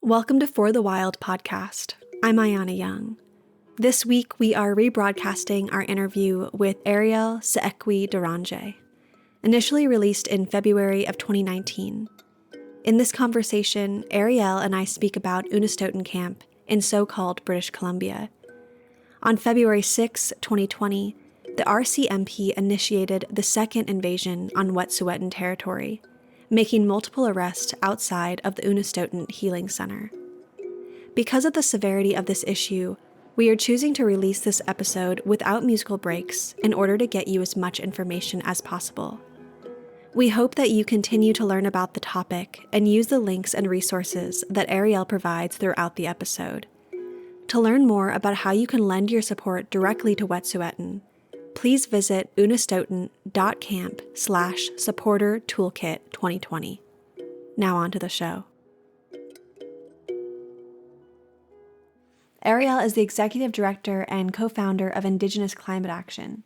Welcome to For the Wild podcast. I'm Ayana Young. This week we are rebroadcasting our interview with Eriel Tchekwie Deranger, initially released in February of 2019. In this conversation, Ariel and I speak about Unist'ot'en Camp in so-called British Columbia. On February 6, 2020, the RCMP initiated the second invasion on Wet'suwet'en territory, making multiple arrests outside of the Unistoten Healing Center. Because of the severity of this issue, we are choosing to release this episode without musical breaks in order to get you as much information as possible. We hope that you continue to learn about the topic and use the links and resources that Ariel provides throughout the episode. To learn more about how you can lend your support directly to Wet'suwet'en, please visit Unist'ot'en.camp/supporter-toolkit-2020. Now on to the show. Ariel is the Executive Director and co-founder of Indigenous Climate Action,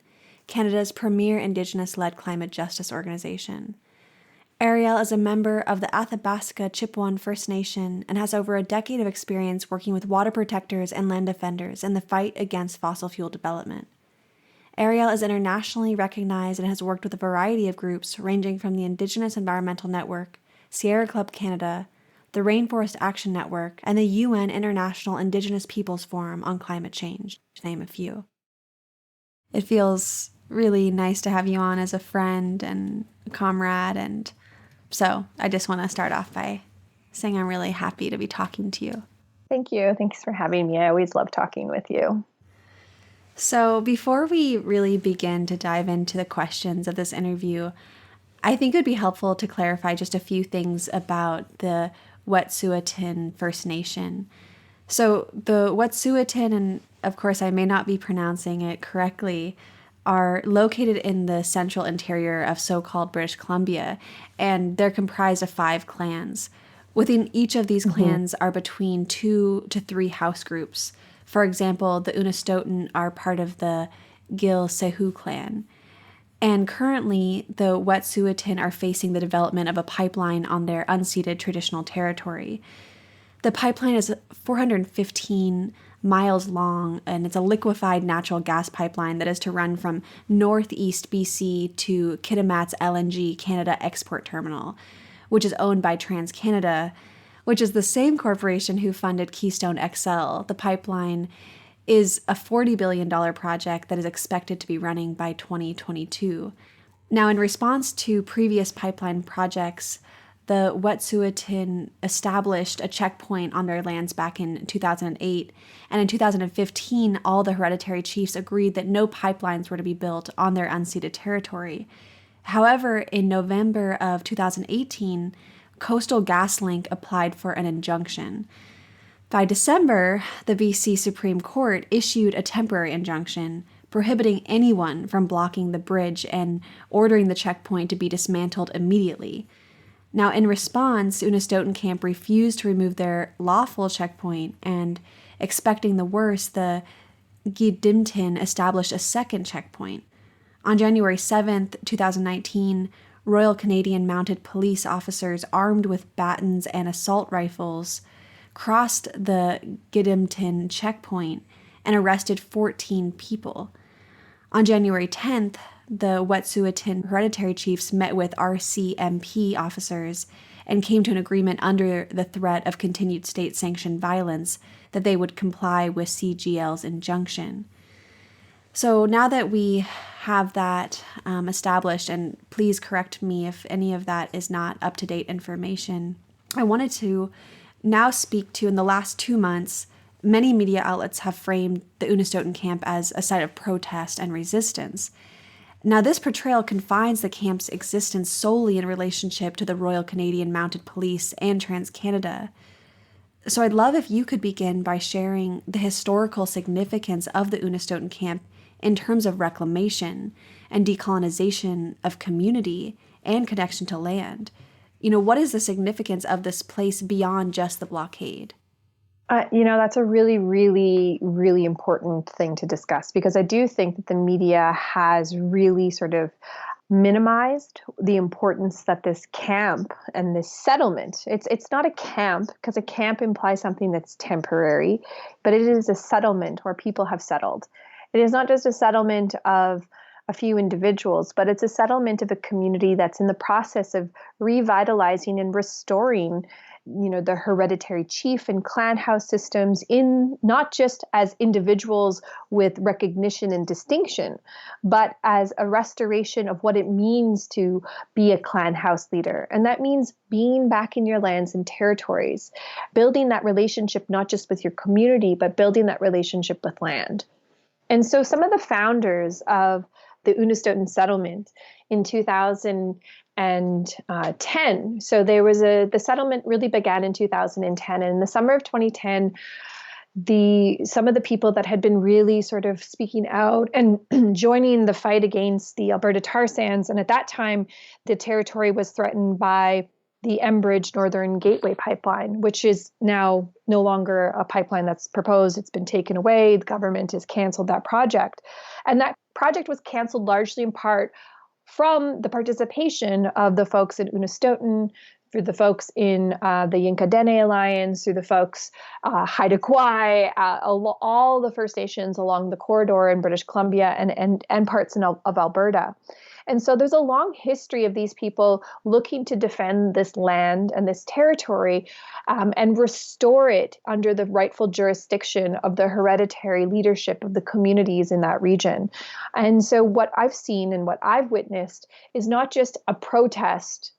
Canada's premier Indigenous-led climate justice organization. Ariel is a member of the Athabasca Chipewyan First Nation and has over a decade of experience working with water protectors and land defenders in the fight against fossil fuel development. Ariel is internationally recognized and has worked with a variety of groups ranging from the Indigenous Environmental Network, Sierra Club Canada, the Rainforest Action Network, and the UN International Indigenous Peoples Forum on Climate Change, to name a few. It feels really nice to have you on as a friend and a comrade, and so I just want to start off by saying I'm really happy to be talking to you. Thank you. Thanks for having me. I always love talking with you. So before we really begin to dive into the questions of this interview, I think it would be helpful to clarify just a few things about the Wet'suwet'en First Nation. So the Wet'suwet'en, and of course I may not be pronouncing it correctly, are located in the central interior of so-called British Columbia, and they're comprised of 5 clans. Within each of these clans are between 2 to 3 house groups. For example, the Unistoten are part of the Gil-Sehu clan. And currently, the Wet'suwet'en are facing the development of a pipeline on their unceded traditional territory. The pipeline is 415 miles long, and it's a liquefied natural gas pipeline that is to run from northeast BC to Kitimat's LNG Canada export terminal, which is owned by TransCanada, which is the same corporation who funded Keystone XL. The pipeline is a $40 billion project that is expected to be running by 2022. Now, in response to previous pipeline projects, the Wet'suwet'en established a checkpoint on their lands back in 2008, and in 2015, all the hereditary chiefs agreed that no pipelines were to be built on their unceded territory. However, in November of 2018, Coastal GasLink applied for an injunction. By December, the BC Supreme Court issued a temporary injunction prohibiting anyone from blocking the bridge and ordering the checkpoint to be dismantled immediately. Now, in response, Unist'ot'en Camp refused to remove their lawful checkpoint, and expecting the worst, the Gidumt'en established a second checkpoint. On January 7th, 2019, Royal Canadian Mounted Police officers armed with batons and assault rifles crossed the Gidumt'en checkpoint and arrested 14 people. On January 10th, the Wet'suwet'en hereditary chiefs met with RCMP officers and came to an agreement under the threat of continued state-sanctioned violence that they would comply with CGL's injunction. So now that we have that established, and please correct me if any of that is not up-to-date information, I wanted to now speak to, in the last 2 months, many media outlets have framed the Unist'ot'en Camp as a site of protest and resistance. Now, this portrayal confines the camp's existence solely in relationship to the Royal Canadian Mounted Police and TransCanada. So I'd love if you could begin by sharing the historical significance of the Unist'ot'en Camp in terms of reclamation and decolonization of community and connection to land. What is the significance of this place beyond just the blockade? That's a really, really, really important thing to discuss, because I do think that the media has really sort of minimized the importance that this camp and this settlement, it's not a camp because a camp implies something that's temporary, but it is a settlement where people have settled. It is not just a settlement of a few individuals, but it's a settlement of a community that's in the process of revitalizing and restoring, the hereditary chief and clan house systems, in not just as individuals with recognition and distinction, but as a restoration of what it means to be a clan house leader. And that means being back in your lands and territories, building that relationship not just with your community, but building that relationship with land. And so some of the founders of the Unist'ot'en settlement in 2010. So there was the settlement really began in 2010. And in the summer of 2010, some of the people that had been really sort of speaking out and joining the fight against the Alberta tar sands. And at that time, the territory was threatened by the Enbridge Northern Gateway pipeline, which is now no longer a pipeline that's proposed. It's been taken away. The government has canceled that project. And that project was canceled largely in part from the participation of the folks in Unistoten, through the folks in the Yinka Dene Alliance, through the folks, Haida Gwaii, all the First Nations along the corridor in British Columbia and parts of Alberta. And so there's a long history of these people looking to defend this land and this territory and restore it under the rightful jurisdiction of the hereditary leadership of the communities in that region. And so what I've seen and what I've witnessed is not just a protest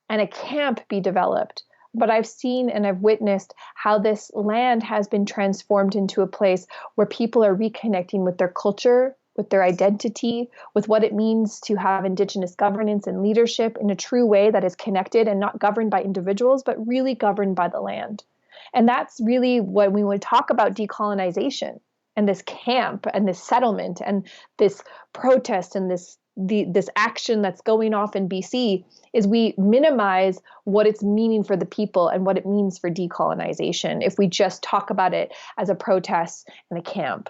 and a camp be developed, but I've seen and I've witnessed how this land has been transformed into a place where people are reconnecting with their culture, with their identity, with what it means to have Indigenous governance and leadership in a true way that is connected and not governed by individuals, but really governed by the land. And that's really when we would talk about decolonization and this camp and this settlement and this protest and this action that's going off in BC, is we minimize what it's meaning for the people and what it means for decolonization if we just talk about it as a protest and a camp.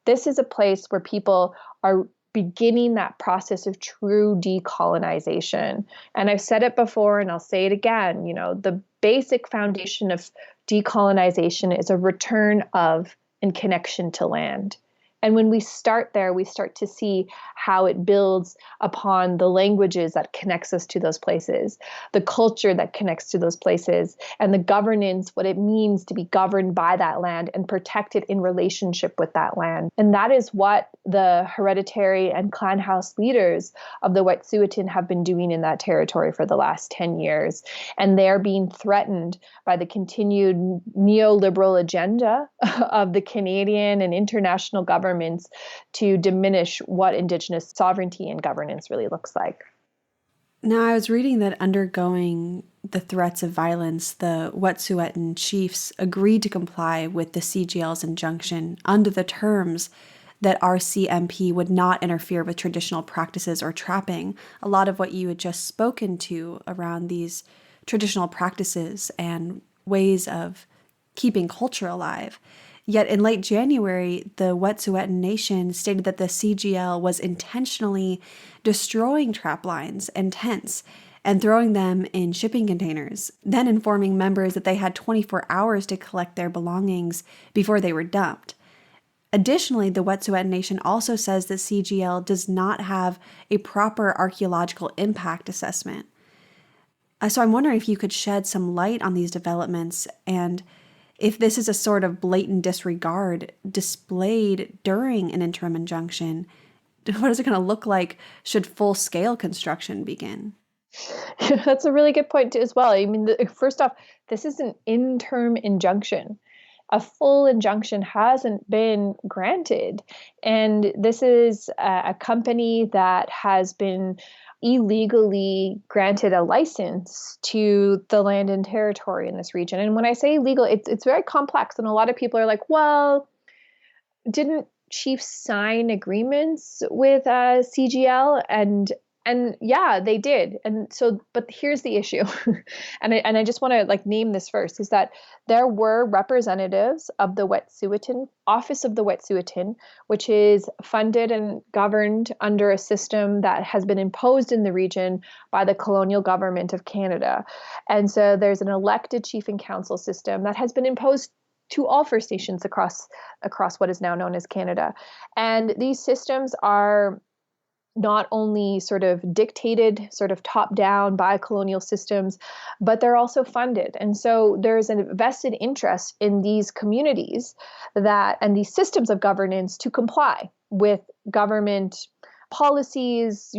This is a place where people are beginning that process of true decolonization. And I've said it before and I'll say it again, the basic foundation of decolonization is a return of and connection to land. And when we start there, we start to see how it builds upon the languages that connects us to those places, the culture that connects to those places, and the governance, what it means to be governed by that land and protected in relationship with that land. And that is what the hereditary and clan house leaders of the Wet'suwet'en have been doing in that territory for the last 10 years. And they're being threatened by the continued neoliberal agenda of the Canadian and international governments to diminish what Indigenous sovereignty and governance really looks like. Now, I was reading that undergoing the threats of violence, the Wet'suwet'en chiefs agreed to comply with the CGL's injunction under the terms that RCMP would not interfere with traditional practices or trapping. A lot of what you had just spoken to around these traditional practices and ways of keeping culture alive. Yet in late January, the Wet'suwet'en Nation stated that the CGL was intentionally destroying trap lines and tents and throwing them in shipping containers, then informing members that they had 24 hours to collect their belongings before they were dumped. Additionally, the Wet'suwet'en Nation also says that CGL does not have a proper archaeological impact assessment. So I'm wondering if you could shed some light on these developments and if this is a sort of blatant disregard displayed during an interim injunction. What is it going to look like should full-scale construction begin? That's a really good point as well. I mean, first off, this is an interim injunction. A full injunction hasn't been granted. And this is a company that has been illegally granted a license to the land and territory in this region. And when I say illegal, it's very complex. And a lot of people are like, well, didn't chiefs sign agreements with CGL? And And yeah, they did. And so, but here's the issue. And I just want to like name this first, is that there were representatives of the Wet'suwet'en, Office of the Wet'suwet'en, which is funded and governed under a system that has been imposed in the region by the colonial government of Canada. And so there's an elected chief and council system that has been imposed to all First Nations across what is now known as Canada. And these systems are not only sort of dictated, sort of top down by colonial systems, but they're also funded. And so there's a vested interest in these communities that and these systems of governance to comply with government policies,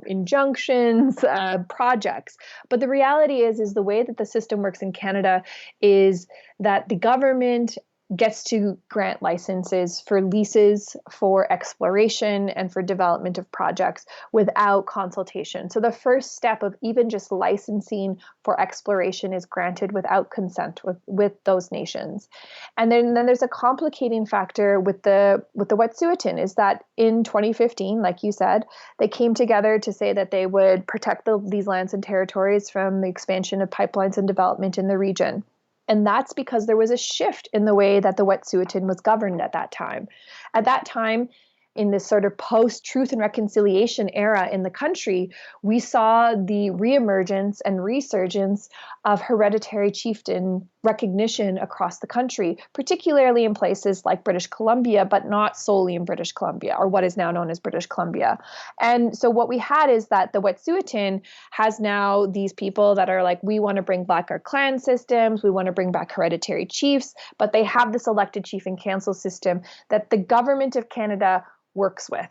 injunctions, projects. But the reality is the way that the system works in Canada is that the government gets to grant licenses for leases, for exploration, and for development of projects without consultation. So the first step of even just licensing for exploration is granted without consent with those nations. And then there's a complicating factor with the Wet'suwet'en, is that in 2015, like you said, they came together to say that they would protect these lands and territories from the expansion of pipelines and development in the region. And that's because there was a shift in the way that the Wet'suwet'en was governed at that time. At that time, in this sort of post-Truth and Reconciliation era in the country, we saw the reemergence and resurgence of hereditary chieftain recognition across the country, particularly in places like British Columbia, but not solely in British Columbia, or what is now known as British Columbia. And so what we had is that the Wet'suwet'en has now these people that are like, we want to bring back our clan systems, we want to bring back hereditary chiefs, but they have this elected chief and council system that the government of Canada works with.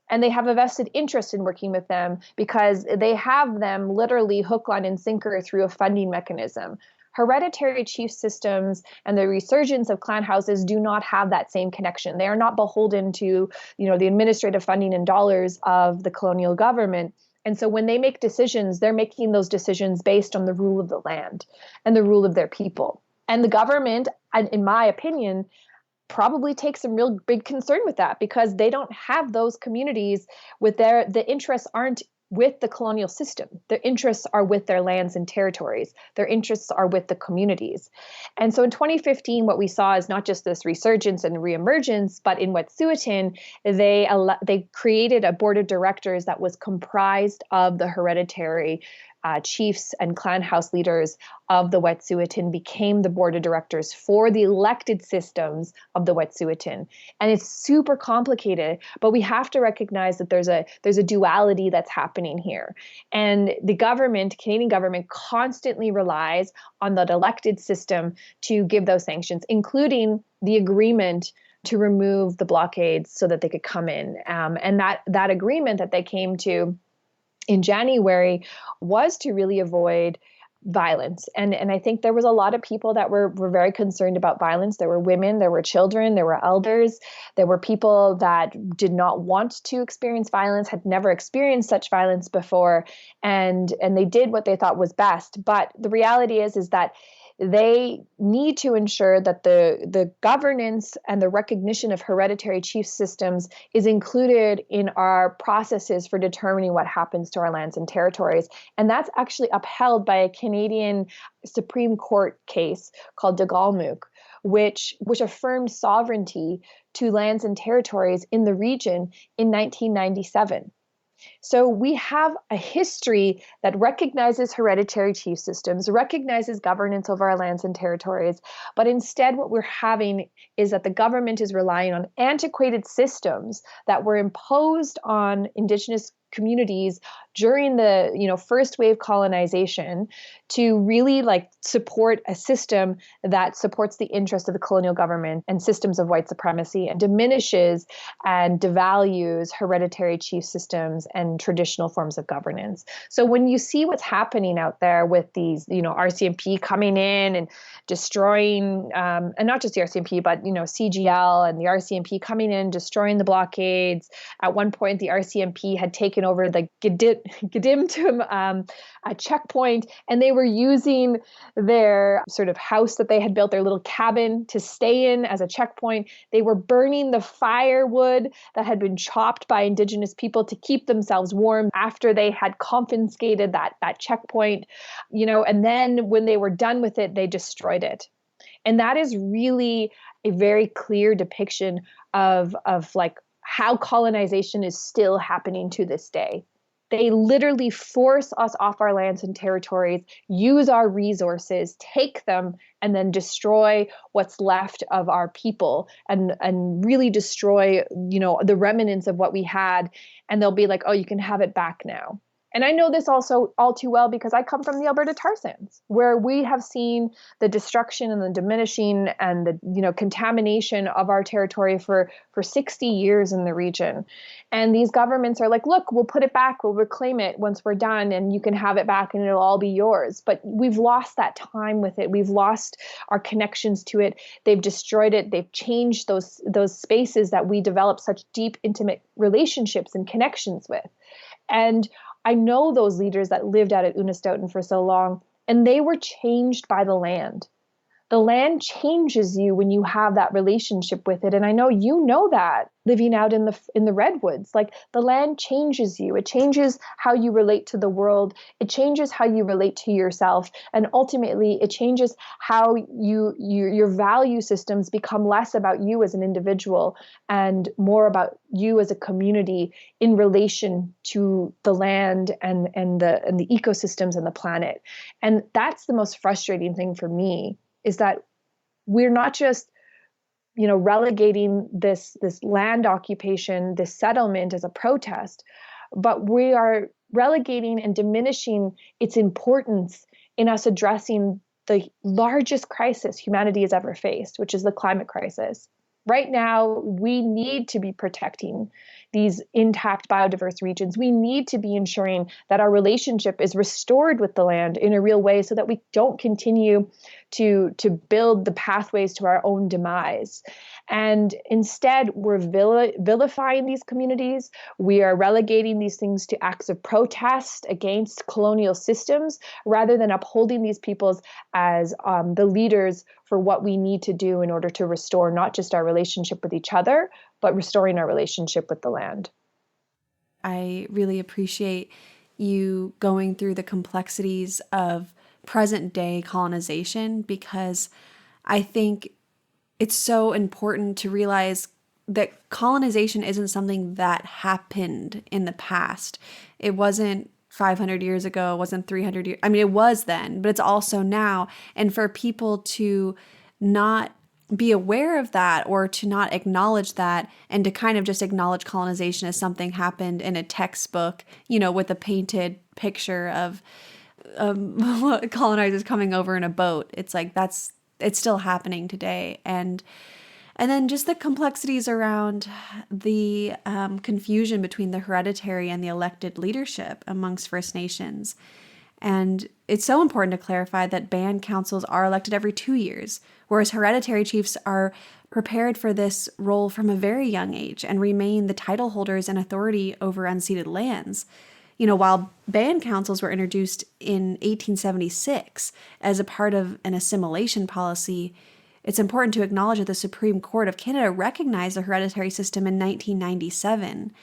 And they have a vested interest in working with them because they have them literally hook, line, and sinker through a funding mechanism. Hereditary chief systems and the resurgence of clan houses do not have that same connection. They are not beholden to, the administrative funding and dollars of the colonial government. And so when they make decisions, they're making those decisions based on the rule of the land and the rule of their people. And the government, in my opinion, probably take some real big concern with that, because they don't have those communities with the interests aren't with the colonial system. Their interests are with their lands and territories. Their interests are with the communities. And so in 2015, what we saw is not just this resurgence and reemergence, but in Wet'suwet'en, they created a board of directors that was comprised of the hereditary chiefs and clan house leaders of the Wet'suwet'en, became the board of directors for the elected systems of the Wet'suwet'en. And it's super complicated, but we have to recognize that there's a duality that's happening here. And the Canadian government constantly relies on that elected system to give those sanctions, including the agreement to remove the blockades so that they could come in. And that agreement that they came to in January was to really avoid violence. And I think there was a lot of people that were very concerned about violence. There were women, there were children, there were elders, there were people that did not want to experience violence, had never experienced such violence before, and they did what they thought was best. But the reality is that they need to ensure that the governance and the recognition of hereditary chief systems is included in our processes for determining what happens to our lands and territories. And that's actually upheld by a Canadian Supreme Court case called decolonize, which affirmed sovereignty to lands and territories in the region in 1997. So we have a history that recognizes hereditary chief systems, recognizes governance over our lands and territories, but instead what we're having is that the government is relying on antiquated systems that were imposed on Indigenous communities during the first wave colonization to really support a system that supports the interests of the colonial government and systems of white supremacy, and diminishes and devalues hereditary chief systems and traditional forms of governance. So when you see what's happening out there with these RCMP coming in and destroying, and not just the RCMP, but CGL and the RCMP coming in, destroying the blockades. At one point, the RCMP had taken over the Gidumt'en a checkpoint, and they were using their sort of house that they had built, their little cabin, to stay in as a checkpoint. They were burning the firewood that had been chopped by Indigenous people to keep themselves warm after they had confiscated that checkpoint, and then when they were done with it, they destroyed it. And that is really a very clear depiction of like how colonization is still happening to this day. They literally force us off our lands and territories, use our resources, take them, and then destroy what's left of our people, and really destroy, the remnants of what we had. And they'll be like, oh, you can have it back now. And I know this also all too well because I come from the Alberta tar sands, where we have seen the destruction and the diminishing and the contamination of our territory for 60 years in the region. And these governments are like, look, we'll put it back, we'll reclaim it once we're done, and you can have it back and it'll all be yours. But we've lost that time with it. We've lost our connections to it. They've destroyed it. They've changed those spaces that we developed such deep, intimate relationships and connections with. And I know those leaders that lived out at Unist'ot'en for so long, and they were changed by the land. The land changes you when you have that relationship with it. And I know you know that living out in the redwoods. Like, the land changes you. It changes how you relate to the world. It changes how you relate to yourself. And ultimately, it changes how your value systems become less about you as an individual and more about you as a community in relation to the land and the ecosystems and the planet. And that's the most frustrating thing for me, is that we're not just, relegating this land occupation, this settlement as a protest, but we are relegating and diminishing its importance in us addressing the largest crisis humanity has ever faced, which is the climate crisis. Right now, we need to be protecting these intact biodiverse regions. We need to be ensuring that our relationship is restored with the land in a real way so that we don't continue to build the pathways to our own demise. And instead, we're vilifying these communities. We are relegating these things to acts of protest against colonial systems rather than upholding these peoples as the leaders for what we need to do in order to restore not just our relationship with each other, but restoring our relationship with the land. I really appreciate you going through the complexities of present day colonization, because I think it's so important to realize that colonization isn't something that happened in the past. It wasn't 500 years ago, it wasn't 300 years. I mean, it was then, but it's also now. And for people to not be aware of that, or to not acknowledge that, and to kind of just acknowledge colonization as something happened in a textbook, with a painted picture of colonizers coming over in a boat. It's like, it's still happening today. And then just the complexities around the confusion between the hereditary and the elected leadership amongst First Nations. And it's so important to clarify that band councils are elected every 2 years, whereas hereditary chiefs are prepared for this role from a very young age and remain the title holders and authority over unceded lands. While band councils were introduced in 1876 as a part of an assimilation policy, it's important to acknowledge that the Supreme Court of Canada recognized the hereditary system in 1997.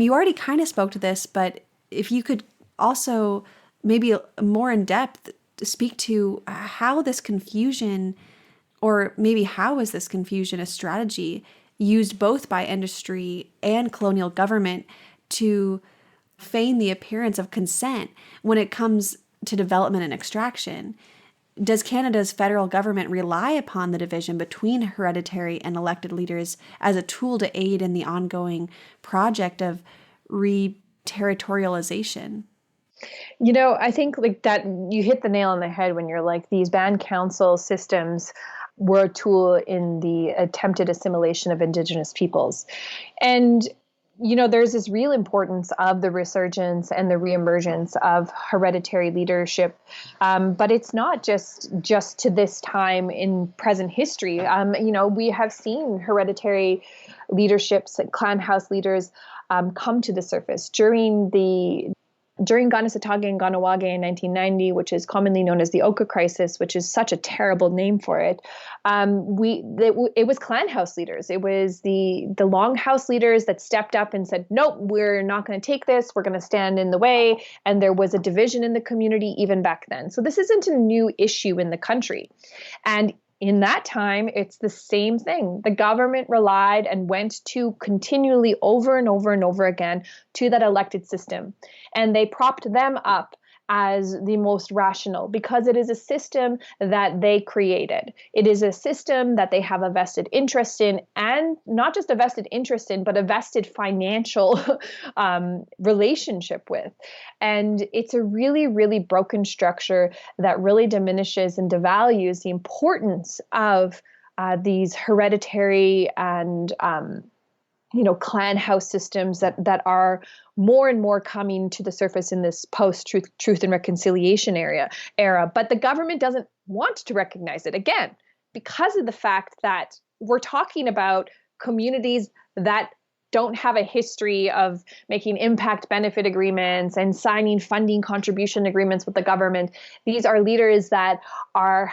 You already kind of spoke to this, but if you could also maybe more in depth speak to how this confusion, or maybe how is this confusion a strategy used both by industry and colonial government to feign the appearance of consent when it comes to development and extraction? Does Canada's federal government rely upon the division between hereditary and elected leaders as a tool to aid in the ongoing project of re-territorialization? I think like that you hit the nail on the head when you're like, these band council systems were a tool in the attempted assimilation of Indigenous peoples. And there's this real importance of the resurgence and the reemergence of hereditary leadership. But it's not just to this time in present history. We have seen hereditary leaderships, clan house leaders come to the surface during the During Kanesatake and Kahnawake in 1990, which is commonly known as the Oka crisis, which is such a terrible name for it, it was clan house leaders. It was the longhouse leaders that stepped up and said, nope, we're not going to take this. We're going to stand in the way. And there was a division in the community even back then. So this isn't a new issue in the country. And in that time, it's the same thing. The government relied and went to continually over and over and over again to that elected system. And they propped them up as the most rational because it is a system that they created. It is a system that they have a vested interest in, and not just a vested interest in, but a vested financial relationship with. And it's a really, really broken structure that really diminishes and devalues the importance of these hereditary and clan house systems that are more and more coming to the surface in this post-truth and reconciliation era. But the government doesn't want to recognize it, again, because of the fact that we're talking about communities that don't have a history of making impact benefit agreements and signing funding contribution agreements with the government. These are leaders that are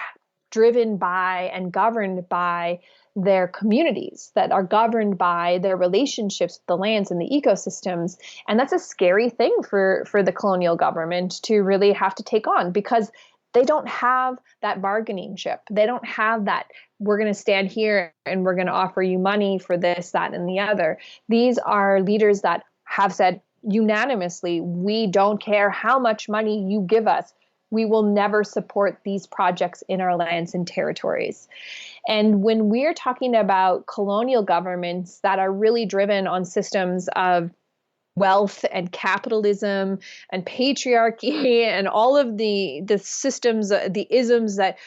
driven by and governed by their communities, that are governed by their relationships with the lands and the ecosystems. And that's a scary thing for the colonial government to really have to take on, because they don't have that bargaining chip. They don't have that, we're going to stand here and we're going to offer you money for this, that, and the other. These are leaders that have said unanimously, we don't care how much money you give us. We will never support these projects in our lands and territories. And when we're talking about colonial governments that are really driven on systems of wealth and capitalism and patriarchy and all of the systems, the isms that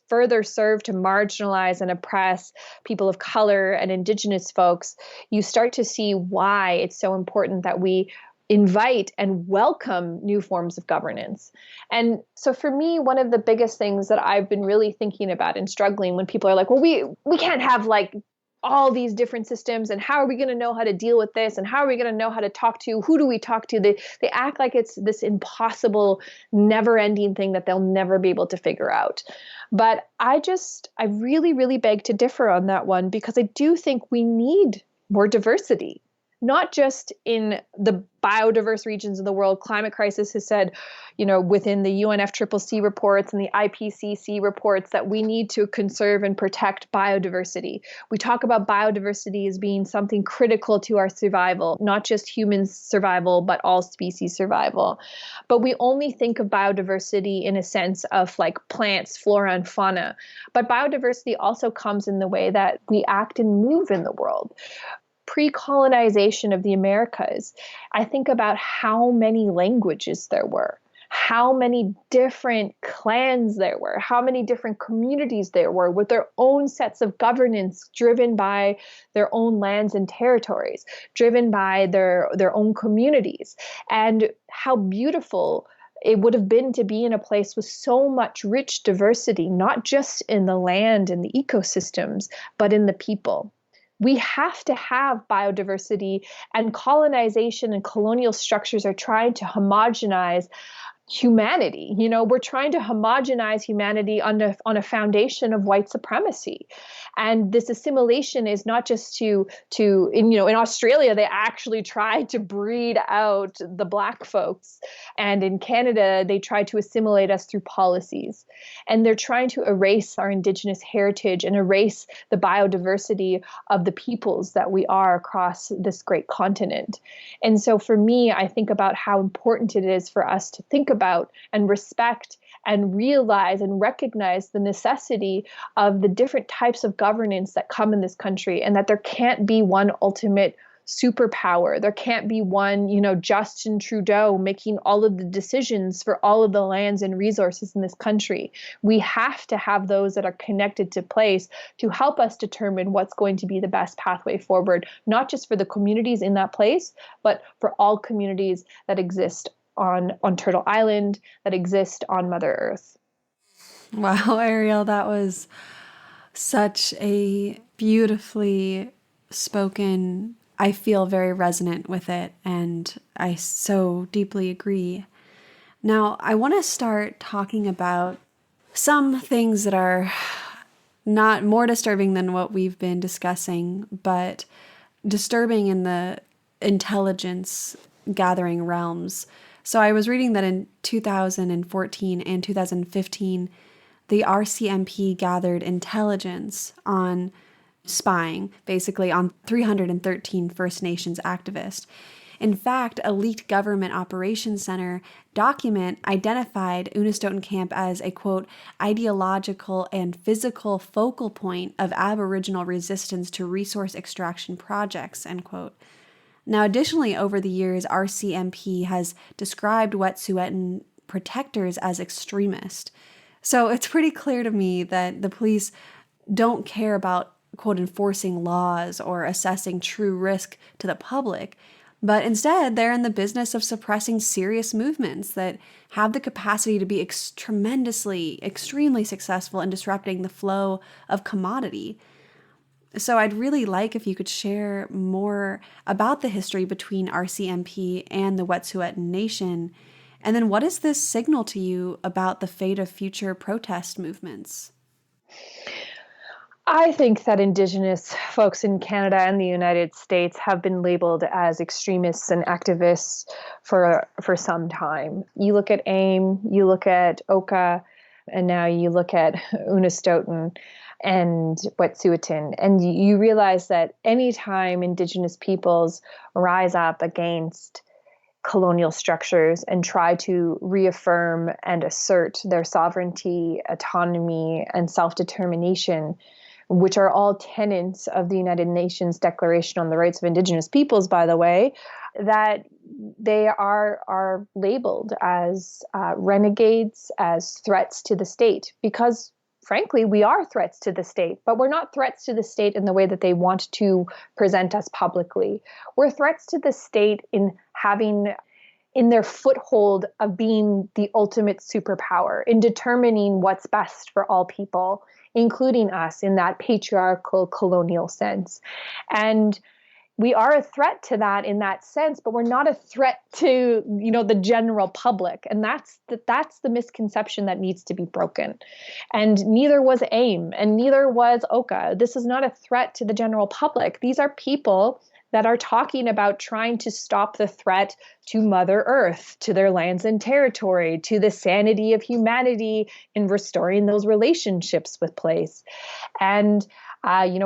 further serve to marginalize and oppress people of color and Indigenous folks, you start to see why it's so important that we invite and welcome new forms of governance. And so for me, one of the biggest things that I've been really thinking about and struggling when people are like, well, we can't have like all these different systems, and how are we going to know how to deal with this, and how are we going to know how to talk to, who do we talk to? They act like it's this impossible, never-ending thing that they'll never be able to figure out. But I really, really beg to differ on that one, because I do think we need more diversity. Not just in the biodiverse regions of the world. Climate Crisis has said, within the UNFCCC reports and the IPCC reports, that we need to conserve and protect biodiversity. We talk about biodiversity as being something critical to our survival, not just human survival, but all species survival. But we only think of biodiversity in a sense of like plants, flora, and fauna. But biodiversity also comes in the way that we act and move in the world. Pre-colonization of the Americas, I think about how many languages there were, how many different clans there were, how many different communities there were with their own sets of governance driven by their own lands and territories, driven by their own communities, and how beautiful it would have been to be in a place with so much rich diversity, not just in the land and the ecosystems, but in the people. We have to have biodiversity, and colonization and colonial structures are trying to homogenize humanity. We're trying to homogenize humanity on a foundation of white supremacy. And this assimilation is not just in Australia, they actually tried to breed out the Black folks. And in Canada, they tried to assimilate us through policies. And they're trying to erase our Indigenous heritage and erase the biodiversity of the peoples that we are across this great continent. And so for me, I think about how important it is for us to think about and respect and realize and recognize the necessity of the different types of governance that come in this country, and that there can't be one ultimate superpower. There can't be one, Justin Trudeau making all of the decisions for all of the lands and resources in this country. We have to have those that are connected to place to help us determine what's going to be the best pathway forward, not just for the communities in that place, but for all communities that exist on Turtle Island, that exist on Mother Earth. Wow, Ariel, that was such a beautifully spoken I feel very resonant with it, and I so deeply agree. Now, I want to start talking about some things that are not more disturbing than what we've been discussing, but disturbing in the intelligence gathering realms. So I was reading that in 2014 and 2015, the RCMP gathered intelligence on spying, basically on 313 First Nations activists. In fact, a leaked government operations center document identified Unist'ot'en Camp as a, quote, ideological and physical focal point of Aboriginal resistance to resource extraction projects, end quote. Now, additionally, over the years, RCMP has described Wet'suwet'en protectors as extremist. So it's pretty clear to me that the police don't care about, quote, enforcing laws or assessing true risk to the public, but instead they're in the business of suppressing serious movements that have the capacity to be extremely successful in disrupting the flow of commodity. So I'd really like if you could share more about the history between RCMP and the Wet'suwet'en Nation, and then what does this signal to you about the fate of future protest movements? I think that Indigenous folks in Canada and the United States have been labeled as extremists and activists for some time. You look at AIM, you look at OCA, and now you look at Unist'ot'en and Wet'suwet'en, and you realize that anytime Indigenous peoples rise up against colonial structures and try to reaffirm and assert their sovereignty, autonomy, and self-determination, which are all tenets of the United Nations Declaration on the Rights of Indigenous Peoples, by the way, that they are labeled as renegades, as threats to the state, because frankly, we are threats to the state, but we're not threats to the state in the way that they want to present us publicly. We're threats to the state in having in their foothold of being the ultimate superpower, in determining what's best for all people, including us in that patriarchal colonial sense. And we are a threat to that in that sense, but we're not a threat to, the general public. And that's the misconception that needs to be broken. And neither was AIM and neither was OCA. This is not a threat to the general public. These are people that are talking about trying to stop the threat to Mother Earth, to their lands and territory, to the sanity of humanity in restoring those relationships with place. And,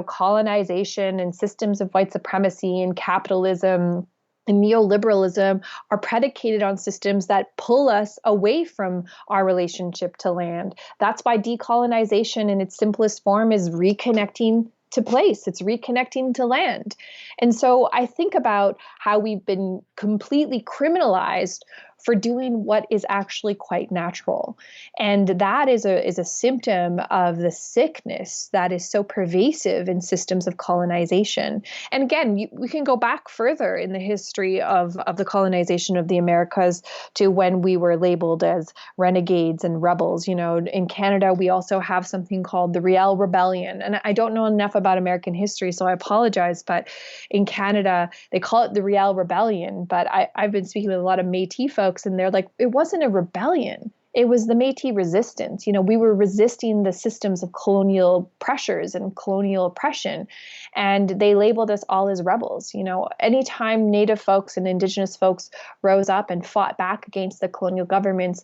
colonization and systems of white supremacy and capitalism and neoliberalism are predicated on systems that pull us away from our relationship to land. That's why decolonization in its simplest form is reconnecting to place. It's reconnecting to land. And so I think about how we've been completely criminalized for doing what is actually quite natural. And that is a symptom of the sickness that is so pervasive in systems of colonization. And again, we can go back further in the history of the colonization of the Americas to when we were labeled as renegades and rebels. In Canada, we also have something called the Ariel Rebellion. And I don't know enough about American history, so I apologize. But in Canada, they call it the Ariel Rebellion. But I've been speaking with a lot of Métis folks, and they're like, it wasn't a rebellion. It was the Métis resistance. We were resisting the systems of colonial pressures and colonial oppression. And they labeled us all as rebels. Anytime Native folks and Indigenous folks rose up and fought back against the colonial governments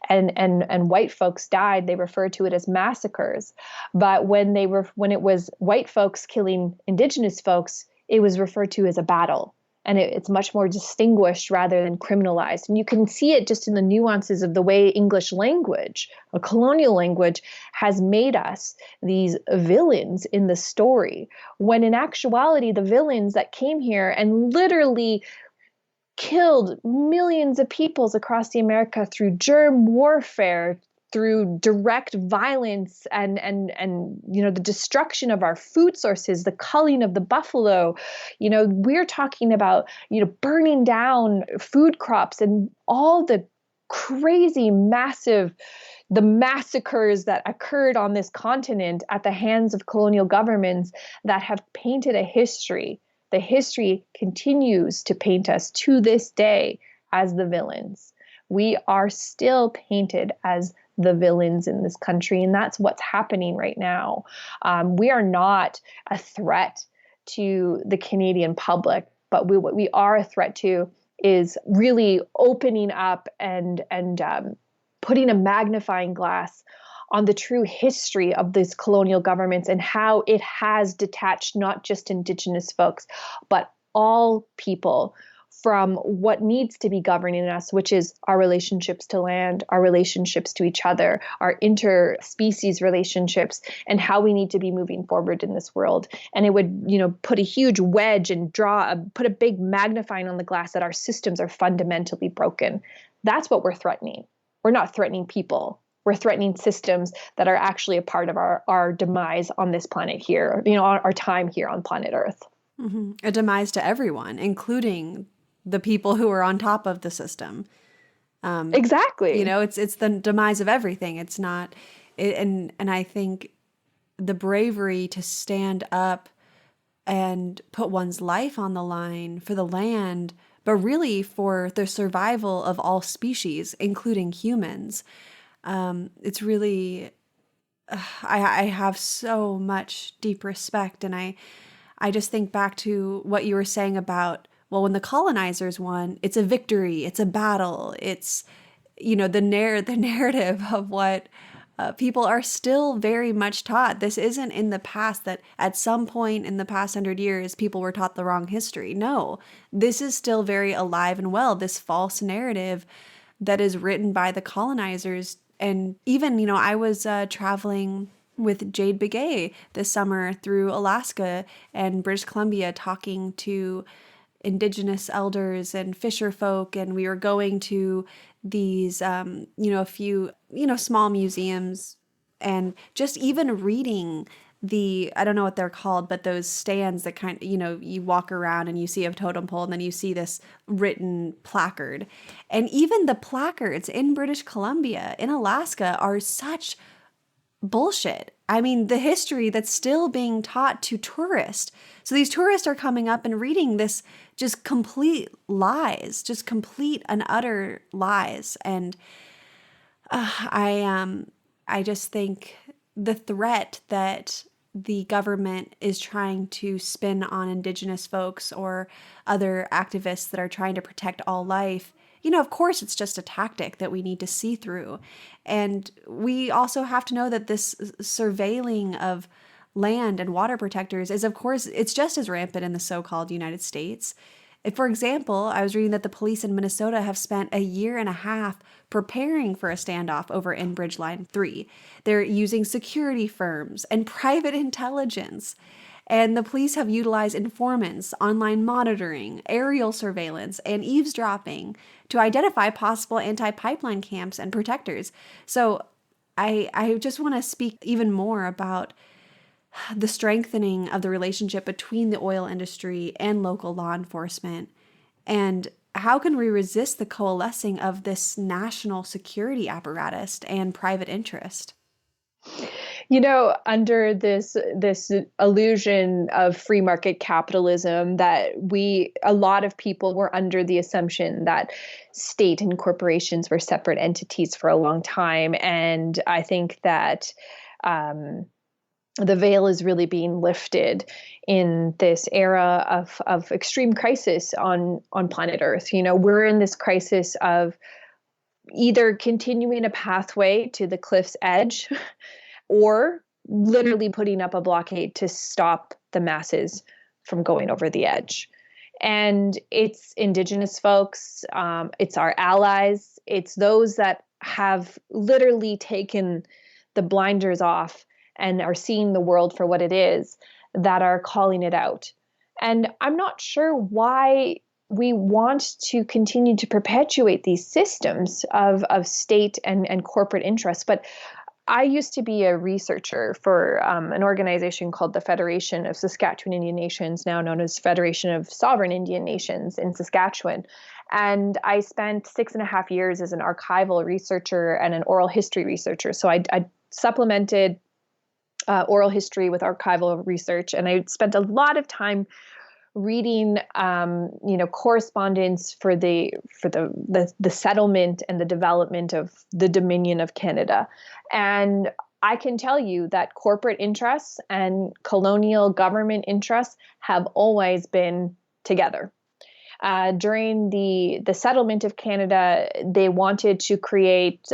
and white folks died, they referred to it as massacres. But when it was white folks killing Indigenous folks, it was referred to as a battle. And it's much more distinguished rather than criminalized. And you can see it just in the nuances of the way English language, a colonial language, has made us these villains in the story, when in actuality, the villains that came here and literally killed millions of peoples across the America through germ warfare, through direct violence and the destruction of our food sources, the culling of the buffalo. We're talking about burning down food crops and all the crazy massive the massacres that occurred on this continent at the hands of colonial governments that have painted a history The history continues to paint us to this day as the villains. We are still painted as the villains in this country, and that's what's happening right now. We are not a threat to the Canadian public, but what we are a threat to is really opening up and putting a magnifying glass on the true history of these colonial governments and how it has detached not just Indigenous folks, but all people from what needs to be governing us, which is our relationships to land, our relationships to each other, our interspecies relationships, and how we need to be moving forward in this world. And it would, put a huge wedge and put a big magnifying on the glass that our systems are fundamentally broken. That's what we're threatening. We're not threatening people. We're threatening systems that are actually a part of our demise on this planet here, our time here on planet Earth. Mm-hmm. A demise to everyone, including the people who are on top of the system. Exactly. It's the demise of everything. It's not, and I think the bravery to stand up and put one's life on the line for the land, but really for the survival of all species, including humans. It's really, I have so much deep respect. And I just think back to what you were saying about, well, when the colonizers won, it's a victory, it's a battle, it's, the narrative of what people are still very much taught. This isn't in the past that at some point in the past 100 years, people were taught the wrong history. No, this is still very alive and well, this false narrative that is written by the colonizers. And even, I was traveling with Jade Begay this summer through Alaska and British Columbia, talking to Indigenous elders and fisher folk, and we were going to these, a few, small museums, and just even reading I don't know what they're called, but those stands that you walk around and you see a totem pole and then you see this written placard. And even the placards in British Columbia, in Alaska, are such bullshit. I mean, the history that's still being taught to tourists. So these tourists are coming up and reading this just complete lies, just complete and utter lies. And I just think the threat that the government is trying to spin on Indigenous folks or other activists that are trying to protect all life, of course, it's just a tactic that we need to see through. And we also have to know that this surveilling of land and water protectors is, of course, it's just as rampant in the so-called United States. For example, I was reading that the police in Minnesota have spent 1.5 years preparing for a standoff over Enbridge Line 3. They're using security firms and private intelligence. And the police have utilized informants, online monitoring, aerial surveillance, and eavesdropping to identify possible anti-pipeline camps and protectors. So I just want to speak even more about the strengthening of the relationship between the oil industry and local law enforcement. And how can we resist the coalescing of this national security apparatus and private interest? Under this illusion of free market capitalism, that a lot of people were under the assumption that state and corporations were separate entities for a long time. And I think that the veil is really being lifted in this era of extreme crisis on planet Earth. We're in this crisis of either continuing a pathway to the cliff's edge or literally putting up a blockade to stop the masses from going over the edge. And it's Indigenous folks, it's our allies, it's those that have literally taken the blinders off and are seeing the world for what it is that are calling it out. And I'm not sure why we want to continue to perpetuate these systems of state and corporate interests. But I used to be a researcher for an organization called the Federation of Saskatchewan Indian Nations, now known as Federation of Sovereign Indian Nations in Saskatchewan. And I spent 6.5 years as an archival researcher and an oral history researcher. So I supplemented oral history with archival research. And I spent a lot of time reading, correspondence for the settlement and the development of the Dominion of Canada. And I can tell you that corporate interests and colonial government interests have always been together. During the settlement of Canada, they wanted to create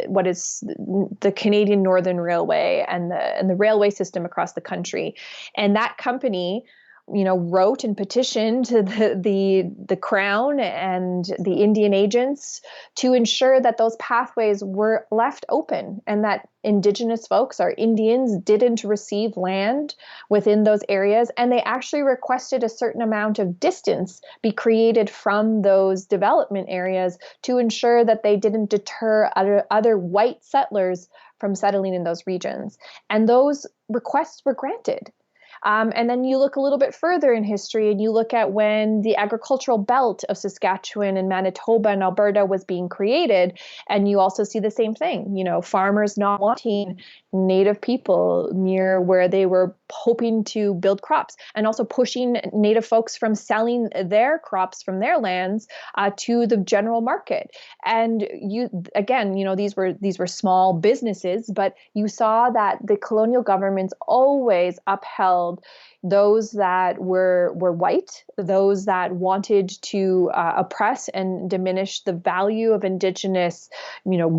what is the Canadian Northern Railway and the railway system across the country, and that company, wrote and petitioned the Crown and the Indian agents to ensure that those pathways were left open and that Indigenous folks, our Indians, didn't receive land within those areas. And they actually requested a certain amount of distance be created from those development areas to ensure that they didn't deter other white settlers from settling in those regions. And those requests were granted. And then you look a little bit further in history and you look at when the agricultural belt of Saskatchewan and Manitoba and Alberta was being created. And you also see the same thing, farmers not wanting Native people near where they were hoping to build crops, and also pushing Native folks from selling their crops from their lands to the general market. And these were small businesses, but you saw that the colonial governments always upheld those that were white, those that wanted to oppress and diminish the value of Indigenous,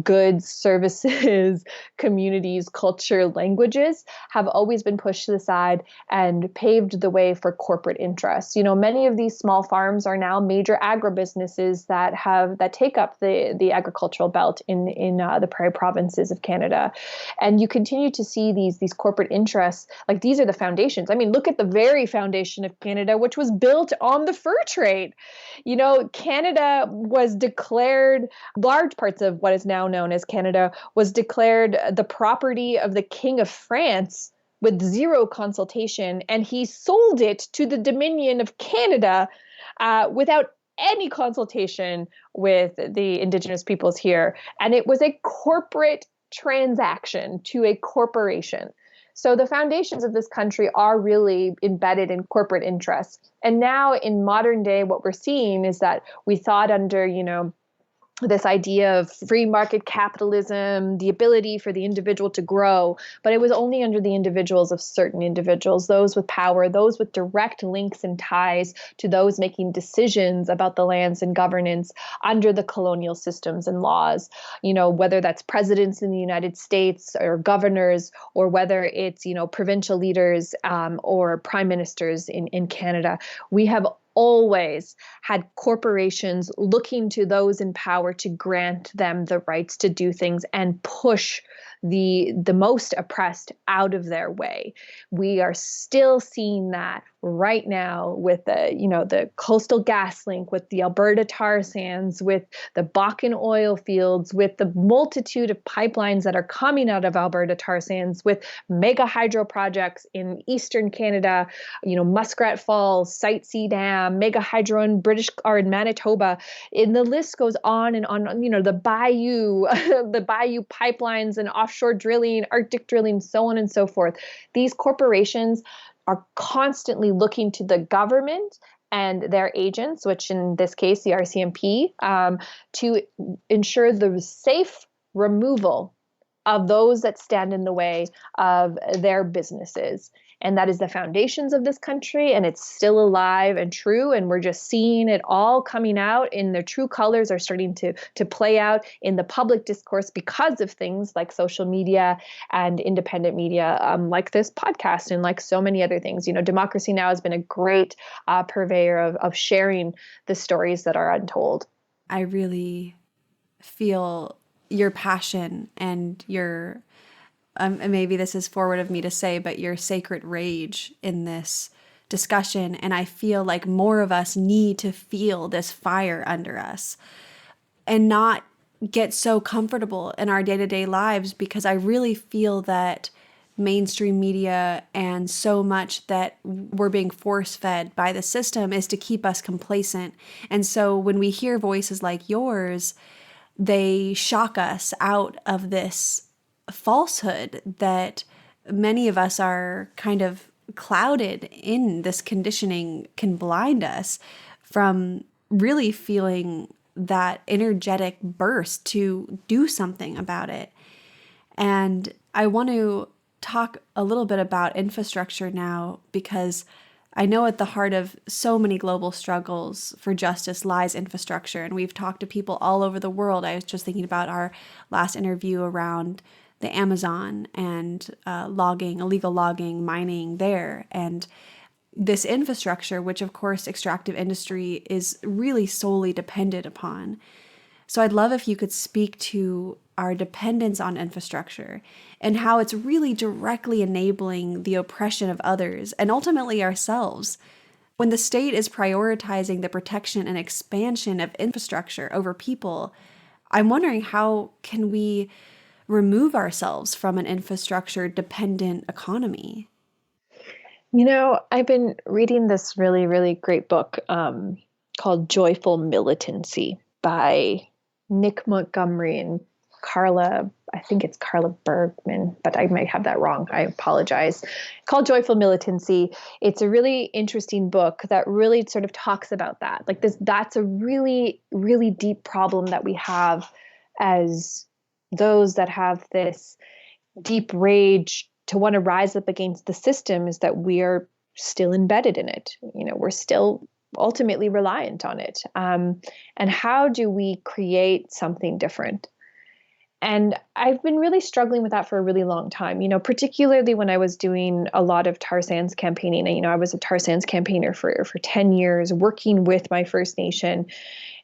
goods, services, communities, culture, languages, have always been pushed to the side and paved the way for corporate interests. Many of these small farms are now major agribusinesses that take up the agricultural belt in the prairie provinces of Canada, and you continue to see these corporate interests. Like, these are the foundations. I mean, look at the very foundation of Canada, which was built on the fur trade. Canada was declared, large parts of what is now known as Canada was declared the property of the King of France with zero consultation, and he sold it to the Dominion of Canada without any consultation with the Indigenous peoples here. And it was a corporate transaction to a corporation. So the foundations of this country are really embedded in corporate interests. And now in modern day, what we're seeing is that we thought under, this idea of free market capitalism, the ability for the individual to grow, but it was only under the individuals of certain individuals, those with power, those with direct links and ties to those making decisions about the lands and governance under the colonial systems and laws, whether that's presidents in the United States or governors, or whether it's, provincial leaders or prime ministers in Canada. We have always had corporations looking to those in power to grant them the rights to do things and push the most oppressed out of their way. We are still seeing that right now with the Coastal GasLink, with the Alberta tar sands, with the Bakken oil fields, with the multitude of pipelines that are coming out of Alberta tar sands, with mega hydro projects in Eastern Canada, Muskrat Falls, Site C Dam, mega hydro in in Manitoba, and the list goes on and on. The Bayou, the Bayou pipelines and offshore drilling, Arctic drilling, so on and so forth. These corporations are constantly looking to the government and their agents, which in this case, the RCMP, to ensure the safe removal of those that stand in the way of their businesses. And that is the foundations of this country, and it's still alive and true. And we're just seeing it all coming out in their true colors, are starting to play out in the public discourse because of things like social media and independent media, like this podcast and like so many other things. Democracy Now! Has been a great purveyor of sharing the stories that are untold. I really feel your passion and your maybe this is forward of me to say, but your sacred rage in this discussion. And I feel like more of us need to feel this fire under us and not get so comfortable in our day-to-day lives, because I really feel that mainstream media and so much that we're being force-fed by the system is to keep us complacent. And so when we hear voices like yours, they shock us out of this falsehood that many of us are kind of clouded in this conditioning can blind us from really feeling that energetic burst to do something about it. And I want to talk a little bit about infrastructure now, because I know at the heart of so many global struggles for justice lies infrastructure. And we've talked to people all over the world. I was just thinking about our last interview around the Amazon and logging, illegal logging, mining there. And this infrastructure, which of course extractive industry is really solely dependent upon. So I'd love if you could speak to our dependence on infrastructure and how it's really directly enabling the oppression of others and ultimately ourselves. When the state is prioritizing the protection and expansion of infrastructure over people, I'm wondering, how can we remove ourselves from an infrastructure dependent economy? I've been reading this really, really great book called Joyful Militancy by Nick Montgomery and I think it's Carla Bergman, but I might have that wrong. I apologize. Called Joyful Militancy. It's a really interesting book that really sort of talks about that. Like that's a really, really deep problem that we have as those that have this deep rage to want to rise up against the system, is that we are still embedded in it. We're still ultimately reliant on it. And how do we create something different? And I've been really struggling with that for a really long time, particularly when I was doing a lot of tar sands campaigning. And, I was a tar sands campaigner for 10 years, working with my First Nation.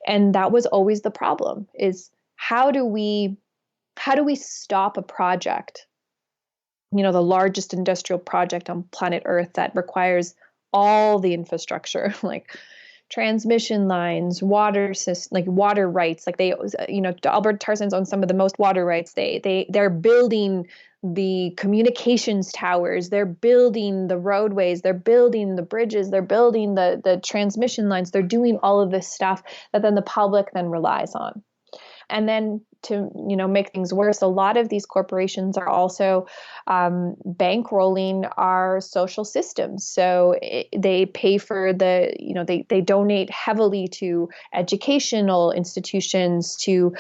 And that was always the problem, is how do we stop a project, the largest industrial project on planet Earth that requires all the infrastructure, like transmission lines, water system, like water rights. Like Alberta tar sands own some of the most water rights. They're building the communications towers, they're building the roadways, they're building the bridges, they're building the transmission lines, they're doing all of this stuff that then the public then relies on. And then to make things worse, a lot of these corporations are also bankrolling our social systems. So they pay for they donate heavily to educational institutions, to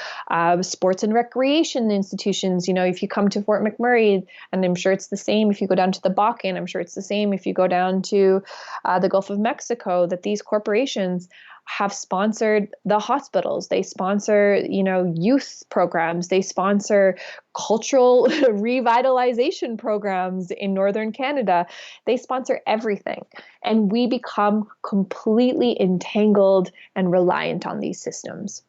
sports and recreation institutions. If you come to Fort McMurray, and I'm sure it's the same if you go down to the Bakken, I'm sure it's the same if you go down to the Gulf of Mexico, that these corporations have sponsored the hospitals. They sponsor, youth programs. They sponsor cultural revitalization programs in Northern Canada. They sponsor everything. And we become completely entangled and reliant on these systems.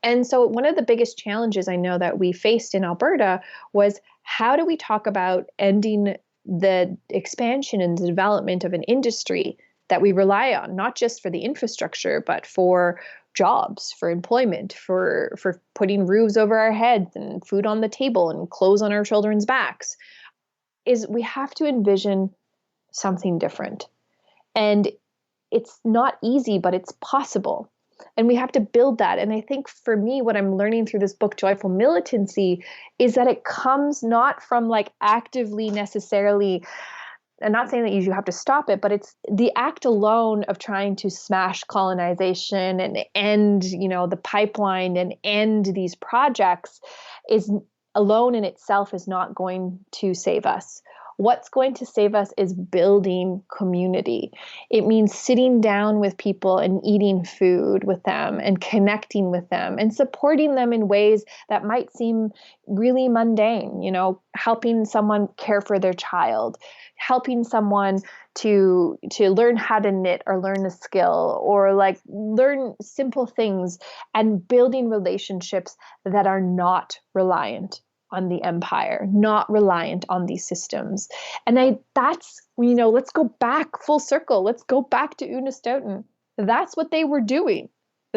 And so one of the biggest challenges I know that we faced in Alberta was, how do we talk about ending the expansion and the development of an industry that we rely on, not just for the infrastructure, but for jobs, for employment, for putting roofs over our heads and food on the table and clothes on our children's backs, is we have to envision something different. And it's not easy, but it's possible. And we have to build that. And I think for me, what I'm learning through this book, Joyful Militancy, is that it comes not from like actively necessarily, I'm not saying that you have to stop it, but it's the act alone of trying to smash colonization and end, the pipeline and end these projects is alone in itself is not going to save us. What's going to save us is building community. It means sitting down with people and eating food with them and connecting with them and supporting them in ways that might seem really mundane, helping someone care for their child, helping someone to learn how to knit or learn a skill or like learn simple things, and building relationships that are not reliant on the empire, not reliant on these systems. And let's go back full circle. Let's go back to Unistoten. That's what they were doing.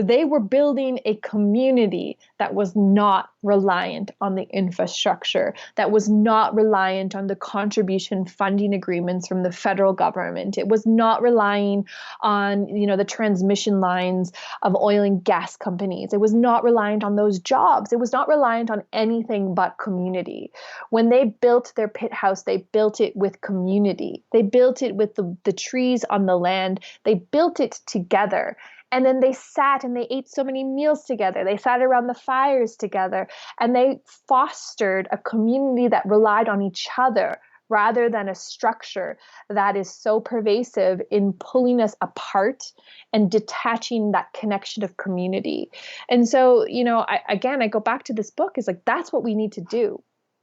They were building a community that was not reliant on the infrastructure, that was not reliant on the contribution funding agreements from the federal government. It was not relying on, the transmission lines of oil and gas companies. It was not reliant on those jobs. It was not reliant on anything but community. When they built their pit house, they built it with community. They built it with the trees on the land. They built it together. And then they sat and they ate so many meals together. They sat around the fires together, and they fostered a community that relied on each other rather than a structure that is so pervasive in pulling us apart and detaching that connection of community. And so, I go back to this book, is like, that's what we need to do.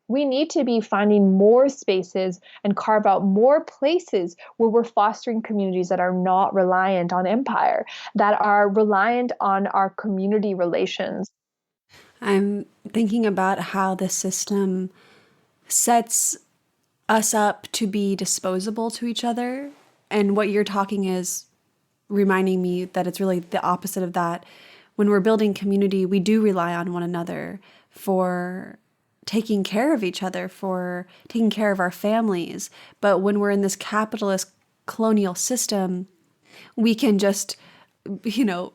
We need to be finding more spaces and carve out more places where we're fostering communities that are not reliant on empire, that are reliant on our community relations. I'm thinking about how the system sets us up to be disposable to each other. And what you're talking is reminding me that it's really the opposite of that. When we're building community, we do rely on one another for taking care of each other, for taking care of our families. But when we're in this capitalist colonial system, we can just,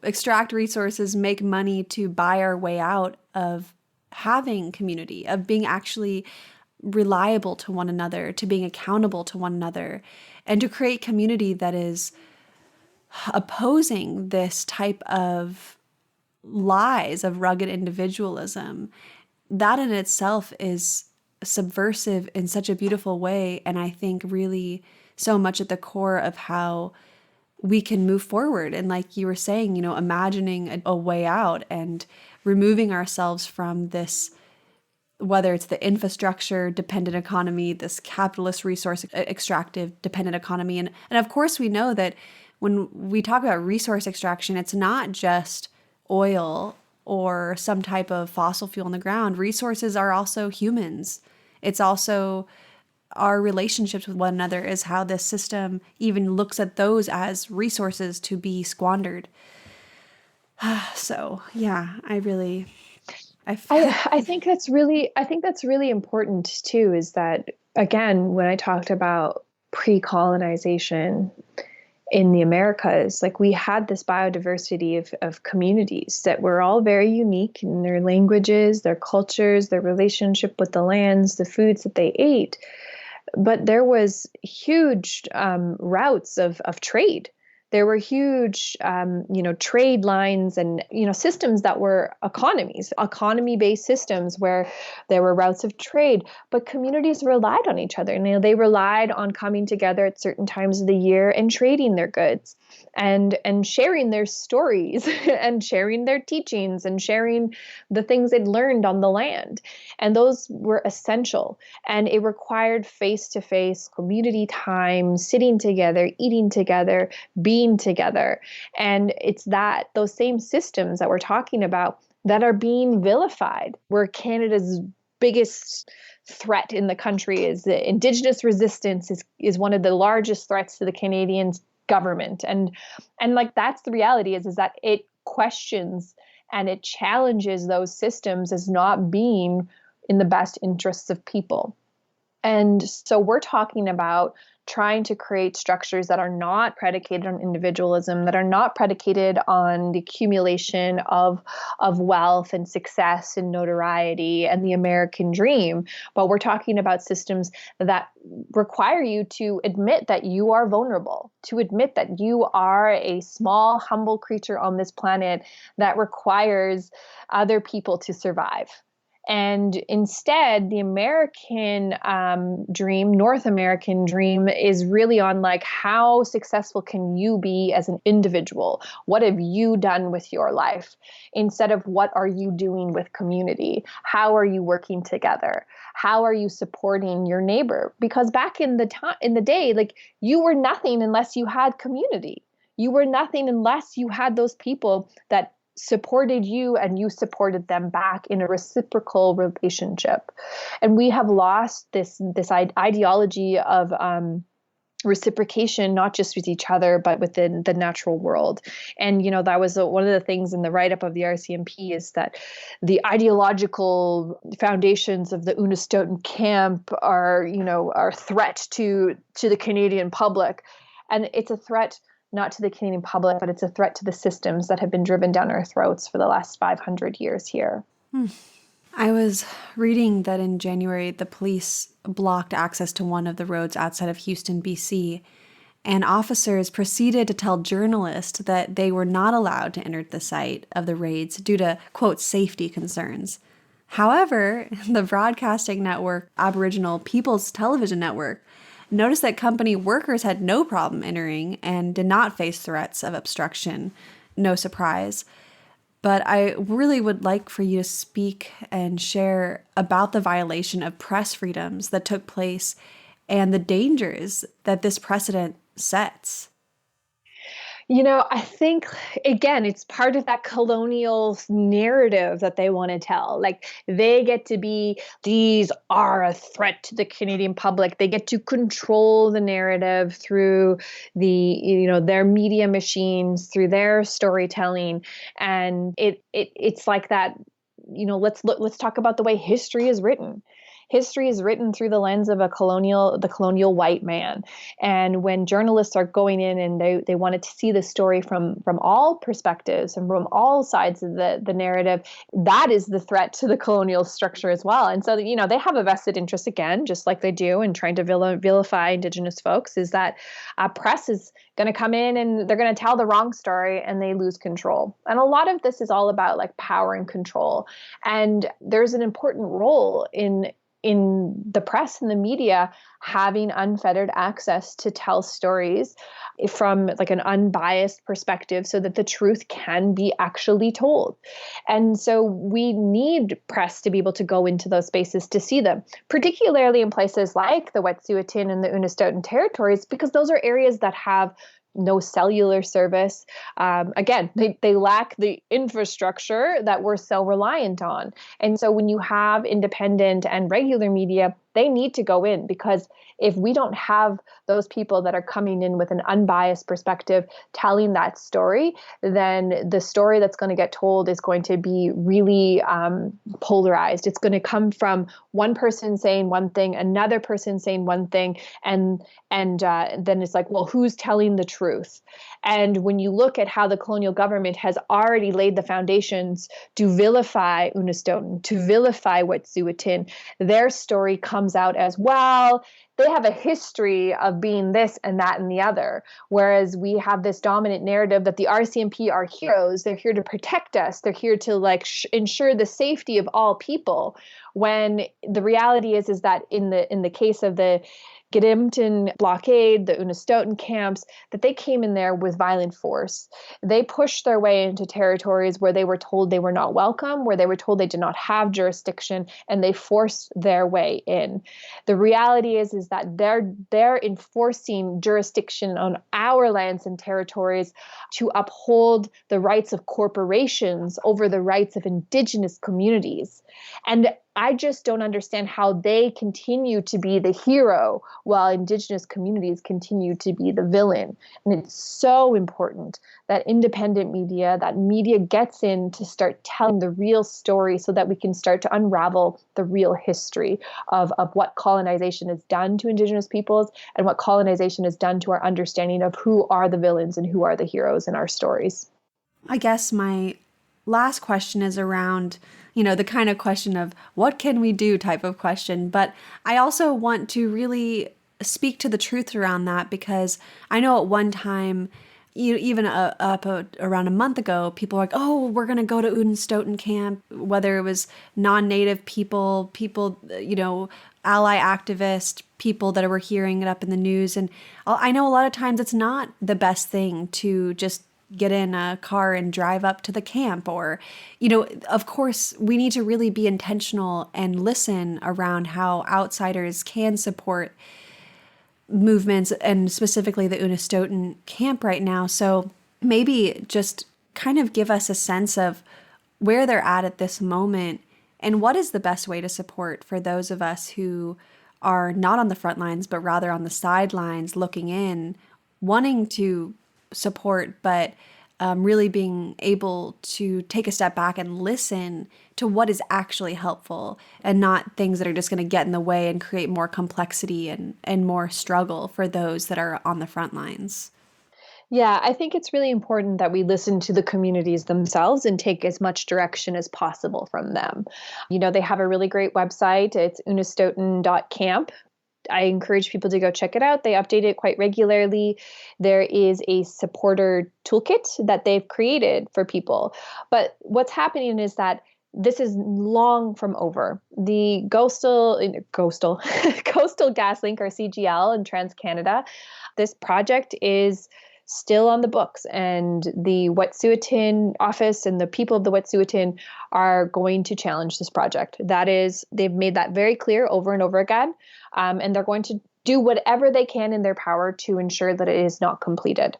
extract resources, make money to buy our way out of having community, of being actually reliable to one another, to being accountable to one another, and to create community that is opposing this type of lies of rugged individualism. That in itself is subversive in such a beautiful way, and I think really so much at the core of how we can move forward. And like you were saying, imagining a way out and removing ourselves from this, whether it's the infrastructure dependent economy, this capitalist resource extractive dependent economy. And of course we know that when we talk about resource extraction, it's not just oil or some type of fossil fuel in the ground. Resources are also humans. It's also our relationships with one another, is how this system even looks at those as resources to be squandered. So yeah, I think that's really important too, is that, again, when I talked about pre-colonization in the Americas, like, we had this biodiversity of communities that were all very unique in their languages, their cultures, their relationship with the lands, the foods that they ate. But there was huge routes of trade. There were huge, trade lines and, systems that were economy-based systems where there were routes of trade, but communities relied on each other. And, they relied on coming together at certain times of the year and trading their goods and sharing their stories and sharing their teachings and sharing the things they'd learned on the land. And those were essential. And it required face-to-face community time, sitting together, eating together, being together. And it's those same systems that we're talking about that are being vilified, where Canada's biggest threat in the country is the Indigenous resistance is one of the largest threats to the Canadian government. And like, that's the reality, is that it questions and it challenges those systems as not being in the best interests of people. And so we're talking about trying to create structures that are not predicated on individualism, that are not predicated on the accumulation of wealth and success and notoriety and the American dream. But we're talking about systems that require you to admit that you are vulnerable, to admit that you are a small, humble creature on this planet that requires other people to survive. And instead, the American dream, North American dream, is really on, like, how successful can you be as an individual? What have you done with your life? Instead of what are you doing with community? How are you working together? How are you supporting your neighbor? Because back in the day, like, you were nothing unless you had community. You were nothing unless you had those people that supported you and you supported them back in a reciprocal relationship. And we have lost this ideology of reciprocation, not just with each other, but within the natural world. And, that was one of the things in the write-up of the RCMP, is that the ideological foundations of the Unist'ot'en Camp are a threat to the Canadian public. And it's a threat not to the Canadian public, but it's a threat to the systems that have been driven down our throats for the last 500 years here. I was reading that in January, the police blocked access to one of the roads outside of Houston, BC, and officers proceeded to tell journalists that they were not allowed to enter the site of the raids due to, quote, safety concerns. However, the broadcasting network, Aboriginal People's Television Network, noticed that company workers had no problem entering and did not face threats of obstruction. No surprise. But I really would like for you to speak and share about the violation of press freedoms that took place and the dangers that this precedent sets. I think, again, it's part of that colonial narrative that they want to tell. Like, they get to be, these are a threat to the Canadian public. They get to control the narrative through their media machines, through their storytelling. And it's like that, let's talk about the way history is written. History is written through the lens of the colonial white man. And when journalists are going in and they wanted to see the story from all perspectives and from all sides of the narrative, that is the threat to the colonial structure as well. And so, they have a vested interest, again, just like they do in trying to vilify Indigenous folks, is that press is going to come in and they're going to tell the wrong story and they lose control. And a lot of this is all about like power and control. And there's an important role in the press and the media having unfettered access to tell stories from like an unbiased perspective so that the truth can be actually told. And so we need press to be able to go into those spaces to see them, particularly in places like the Wet'suwet'en and the Unist'ot'en territories, because those are areas that have no cellular service. Again, they lack the infrastructure that we're so reliant on. And so when you have independent and regular media, they need to go in, because if we don't have those people that are coming in with an unbiased perspective telling that story, then the story that's going to get told is going to be really polarized. It's going to come from one person saying one thing, another person saying one thing, and then it's like, well, who's telling the truth? And when you look at how the colonial government has already laid the foundations to vilify Unist'ot'en, to vilify Wet'suwet'en, their story comes out as, well, they have a history of being this and that and the other. Whereas we have this dominant narrative that the RCMP are heroes. They're here to protect us. They're here to ensure the safety of all people. When the reality is that in the case of the Gidumt'en blockade, the Unist'ot'en camps, that they came in there with violent force. They pushed their way into territories where they were told they were not welcome, where they were told they did not have jurisdiction, and they forced their way in. The reality is that they're enforcing jurisdiction on our lands and territories to uphold the rights of corporations over the rights of Indigenous communities. And I just don't understand how they continue to be the hero while Indigenous communities continue to be the villain. And it's so important that independent media, that media gets in to start telling the real story so that we can start to unravel the real history of what colonization has done to Indigenous peoples and what colonization has done to our understanding of who are the villains and who are the heroes in our stories. I guess my last question is around, the kind of question of what can we do type of question. But I also want to really speak to the truth around that, because I know at one time, even up around a month ago, people were like, oh, we're going to go to Unist'ot'en Camp, whether it was non-native people, ally activists, people that were hearing it up in the news. And I know a lot of times it's not the best thing to just get in a car and drive up to the camp, or, of course, we need to really be intentional and listen around how outsiders can support movements, and specifically the Unist'ot'en Camp right now. So maybe just kind of give us a sense of where they're at this moment, and what is the best way to support for those of us who are not on the front lines, but rather on the sidelines looking in, wanting to support, but really being able to take a step back and listen to what is actually helpful and not things that are just going to get in the way and create more complexity and more struggle for those that are on the front lines. Yeah, I think it's really important that we listen to the communities themselves and take as much direction as possible from them. They have a really great website. It's Unist'ot'en.camp. I encourage people to go check it out. They update it quite regularly. There is a supporter toolkit that they've created for people. But what's happening is that this is long from over. The coastal gas link, or CGL, in TransCanada, this project is still on the books, and the Wet'suwet'en office and the people of the Wet'suwet'en are going to challenge this project. That is, they've made that very clear over and over again, and they're going to do whatever they can in their power to ensure that it is not completed.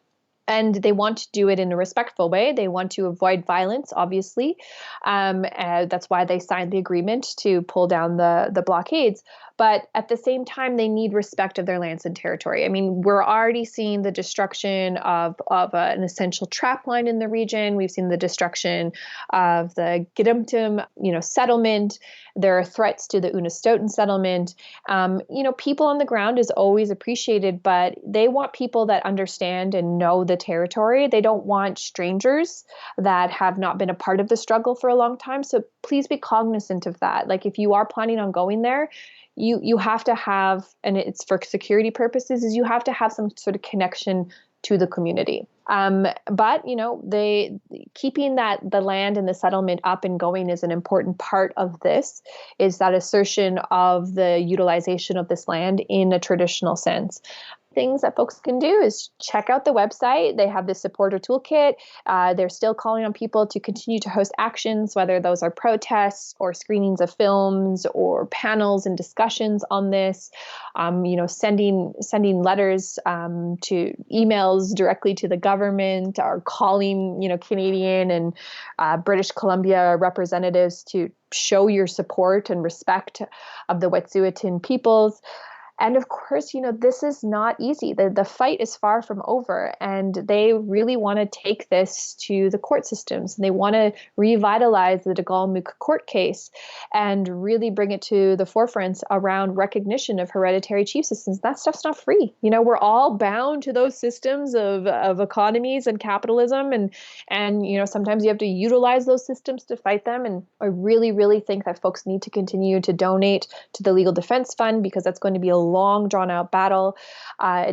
And they want to do it in a respectful way. They want to avoid violence, obviously. That's why they signed the agreement to pull down the blockades. But at the same time, they need respect of their lands and territory. I mean, we're already seeing the destruction of an essential trap line in the region. We've seen the destruction of the Gidumt'en, settlement. There are threats to the Unistoten settlement. People on the ground is always appreciated, but they want people that understand and know the territory. They don't want strangers that have not been a part of the struggle for a long time. So please be cognizant of that. Like, if you are planning on going there, you have to have, and it's for security purposes, is you have to have some sort of connection to the community. But they keeping the land and the settlement up and going is an important part of this. Is that assertion of the utilization of this land in a traditional sense. Things that folks can do is check out the website. They have this supporter toolkit. They're still calling on people to continue to host actions, whether those are protests or screenings of films or panels and discussions on this. Sending letters to emails directly to the government, or calling Canadian and British Columbia representatives to show your support and respect of the Wet'suwet'en peoples. And of course, this is not easy. The fight is far from over, and they really want to take this to the court systems. And they want to revitalize the decolonize court case and really bring it to the forefront around recognition of hereditary chief systems. That stuff's not free. We're all bound to those systems of economies and capitalism, and sometimes you have to utilize those systems to fight them. And I really, really think that folks need to continue to donate to the Legal Defense Fund, because that's going to be a long, drawn-out battle.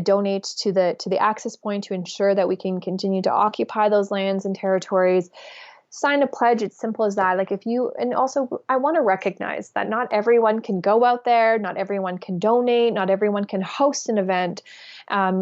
Donate to the access point to ensure that we can continue to occupy those lands and territories. Sign a pledge. It's simple as that. And also I want to recognize that not everyone can go out there, not everyone can donate, not everyone can host an event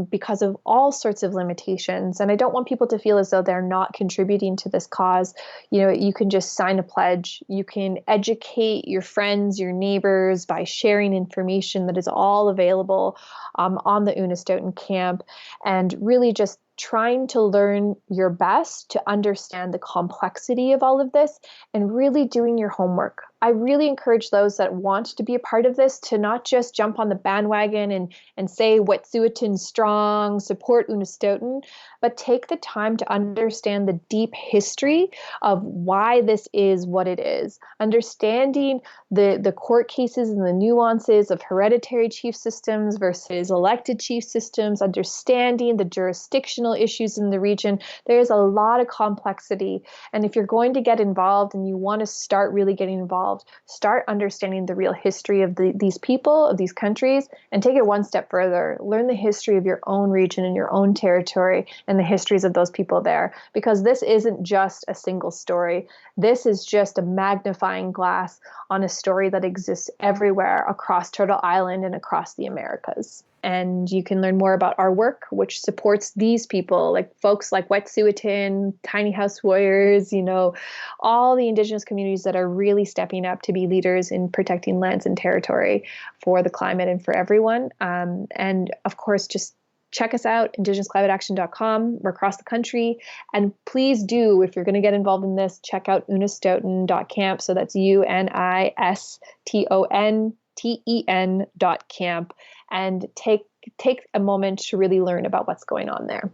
because of all sorts of limitations. And I don't want people to feel as though they're not contributing to this cause. You can just sign a pledge. You can educate your friends, your neighbors by sharing information that is all available on the Unist'ot'en Camp, and really just trying to learn your best to understand the complexity of all of this and really doing your homework. I really encourage those that want to be a part of this to not just jump on the bandwagon and say Wet'suwet'en strong, support Unistoten, but take the time to understand the deep history of why this is what it is. Understanding the court cases and the nuances of hereditary chief systems versus elected chief systems, understanding the jurisdictional issues in the region. There's a lot of complexity. And if you're going to get involved and you want to start really getting involved, start understanding the real history of these people, of these countries, and take it one step further. Learn the history of your own region and your own territory and the histories of those people there. Because this isn't just a single story. This is just a magnifying glass on a story that exists everywhere across Turtle Island and across the Americas. And you can learn more about our work, which supports these people, like folks like Wet'suwet'en, Tiny House Warriors, all the Indigenous communities that are really stepping up to be leaders in protecting lands and territory for the climate and for everyone. And of course, just check us out, indigenousclimateaction.com. We're across the country. And please do, if you're going to get involved in this, check out Unist'ot'en.camp. So that's Uniston TEN.camp, and take a moment to really learn about what's going on there.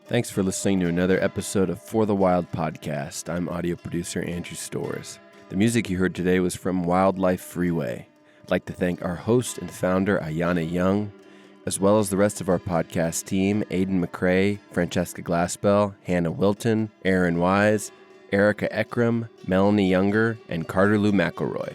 Thanks for listening to another episode of For the Wild podcast. I'm audio producer Andrew Storrs. The music you heard today was from Wildlife Freeway. I'd like to thank our host and founder, Ayana Young, as well as the rest of our podcast team, Aidan McCrae, Francesca Glassbell, Hannah Wilton, Aaron Wise, Erica Eckram, Melanie Younger, and Carter Lou McElroy.